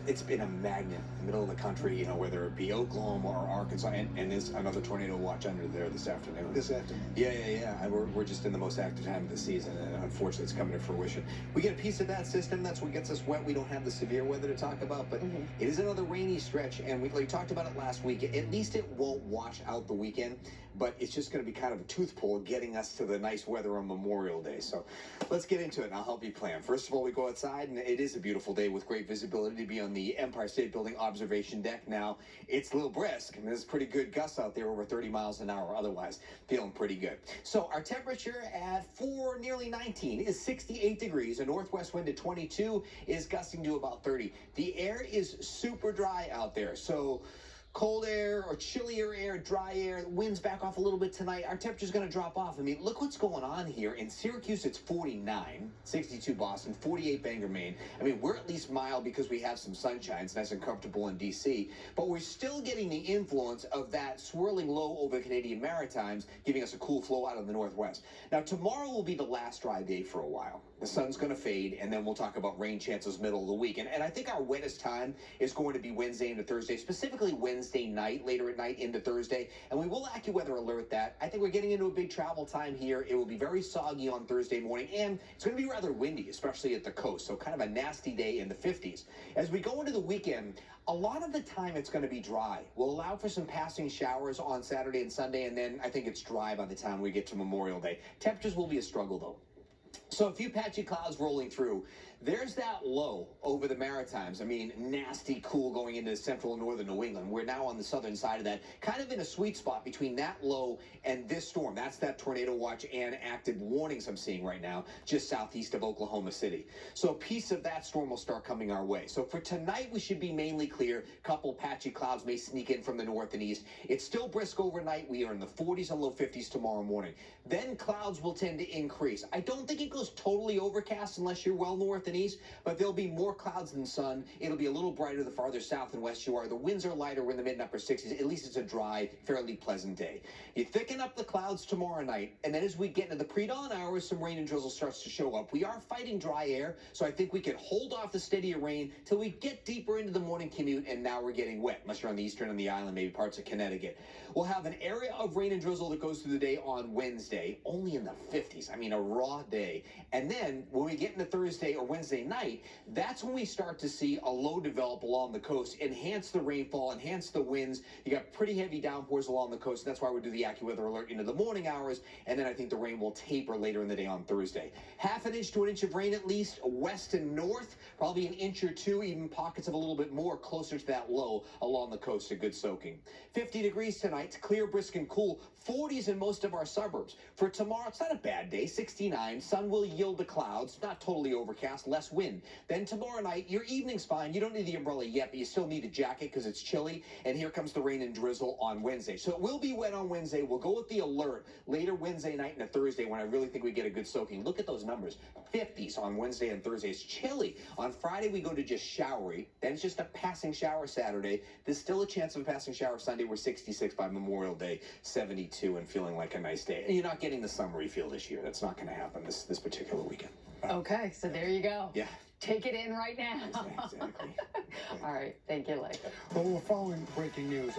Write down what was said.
it's been a magnet in the middle of the country, whether it be Oklahoma or Arkansas, and there's another tornado watch under there this afternoon. This afternoon. Yeah. We're just in the most active time of the season, and unfortunately it's coming to fruition. We get a piece of that system, that's what gets us wet. We don't have the severe weather to talk about, but it is another rainy stretch, and we talked about it last week. At least it won't wash out the weekend, but it's just going to be kind of a tooth pull getting us to the nice weather on Memorial Day. So let's get into it, and I'll help you plan. First of all, we go outside, and it is a beautiful day with great visibility to be on the Empire State Building observation deck. Now, it's a little brisk, and there's pretty good gusts out there, over 30 miles an hour. Otherwise, feeling pretty good. So our temperature at nearly 19 is 68 degrees. A northwest wind at 22 is gusting to about 30. The air is super dry out there, so cold air or chillier air, dry air, the winds back off a little bit tonight. Our temperature's going to drop off. I mean, look what's going on here. In Syracuse, it's 49, 62 Boston, 48 Bangor, Maine. I mean, we're at least mild because we have some sunshine. It's nice and comfortable in D.C., but we're still getting the influence of that swirling low over the Canadian Maritimes, giving us a cool flow out of the northwest. Now, tomorrow will be the last dry day for a while. The sun's going to fade, and then we'll talk about rain chances middle of the week. And I think our wettest time is going to be Wednesday into Thursday, specifically Wednesday night, later at night into Thursday. And we will AccuWeather alert that. I think we're getting into a big travel time here. It will be very soggy on Thursday morning, and it's going to be rather windy, especially at the coast. So kind of a nasty day in the 50s. As we go into the weekend, a lot of the time it's going to be dry. We'll allow for some passing showers on Saturday and Sunday, and then I think it's dry by the time we get to Memorial Day. Temperatures will be a struggle, though. So a few patchy clouds rolling through. There's that low over the Maritimes. I mean, nasty cool going into central and northern New England. We're now on the southern side of that, kind of in a sweet spot between that low and this storm. That's that tornado watch and active warnings I'm seeing right now, just southeast of Oklahoma City. So a piece of that storm will start coming our way. So for tonight, we should be mainly clear. A couple patchy clouds may sneak in from the north and east. It's still brisk overnight. We are in the 40s and low 50s tomorrow morning. Then clouds will tend to increase. I don't think it goes totally overcast unless you're well north and east, but there'll be more clouds than sun. It'll be a little brighter the farther south and west you are. The winds are lighter. We're in the mid and upper 60s. At least it's a dry, fairly pleasant day. You thicken up the clouds tomorrow night, and then as we get into the pre-dawn hours, some rain and drizzle starts to show up. We are fighting dry air, so I think we can hold off the steadier rain till we get deeper into the morning commute, and now we're getting wet, unless you're on the eastern and the island, maybe parts of Connecticut. We'll have an area of rain and drizzle that goes through the day on Wednesday, only in the 50s. I mean, a raw day. And then when we get into Thursday or Wednesday night, that's when we start to see a low develop along the coast, enhance the rainfall, enhance the winds. You got pretty heavy downpours along the coast, and that's why we do the AccuWeather alert into the morning hours, and then I think the rain will taper later in the day on Thursday. Half an inch to an inch of rain at least, west and north, probably an inch or two, even pockets of a little bit more closer to that low along the coast, a good soaking. 50 degrees tonight, clear, brisk, and cool. 40s in most of our suburbs. For tomorrow, it's not a bad day, 69. Sun will yield the clouds, not totally overcast, less wind. Then tomorrow night, your evening's fine. You don't need the umbrella yet, but you still need a jacket because it's chilly. And here comes the rain and drizzle on Wednesday. So it will be wet on Wednesday. We'll go with the alert later Wednesday night into Thursday when I really think we get a good soaking. Look at those numbers. 50s on Wednesday and Thursday. It's chilly. On Friday, we go to just showery. Then it's just a passing shower Saturday. There's still a chance of a passing shower Sunday. We're 66 by Memorial Day, 72 and feeling like a nice day. And you're not getting the summery feel this year. That's not going to happen this particular weekend. Okay, so there you go. Yeah. Take it in right now. Exactly. All right. Thank you, Lee. Well, we're following breaking news.